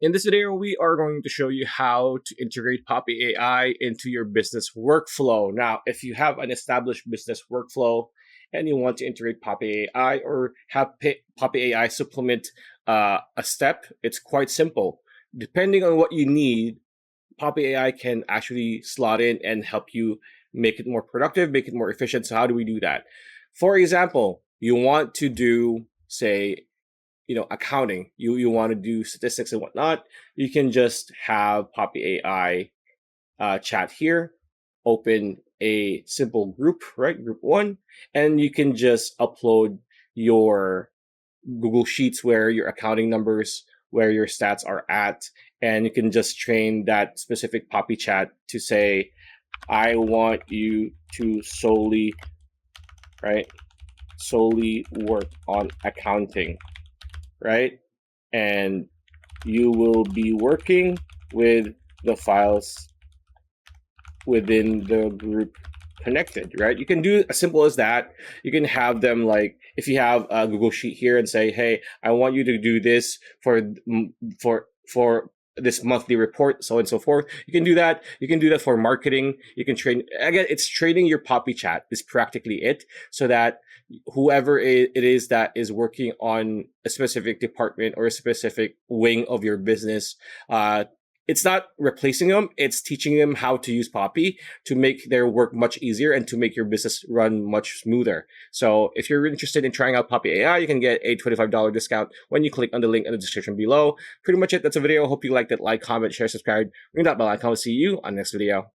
In this video, we are going to show you how to integrate Poppy AI into your business workflow. Now, if you have an established business workflow and you want to integrate Poppy AI or have Poppy AI supplement a step, it's quite simple. Depending on what you need, Poppy AI can actually slot in and help you make it more productive, make it more efficient. So how do we do that? For example, you want to do, say, accounting, you want to do statistics and whatnot, you can just have Poppy AI chat here, open a simple group, right? Group one, and you can just upload your Google Sheets where your accounting numbers, where your stats are at, and you can just train that specific Poppy chat to say, I want you to solely work on accounting, right? And you will be working with the files within the group connected, right? You can do as simple as that. You can have them, like, if you have a Google Sheet here, and say, hey, I want you to do this for this monthly report, so on and so forth. You can do that. You can do that for marketing. You can train, again, it's training your Poppy chat is practically it, so that whoever it is that is working on a specific department or a specific wing of your business, it's not replacing them, it's teaching them how to use Poppy to make their work much easier and to make your business run much smoother. So if you're interested in trying out Poppy AI, you can get a $25 discount when you click on the link in the description below. Pretty much it. That's a video. Hope you liked it. Like, comment, share, subscribe, ring that bell icon. I'll see you on the next video.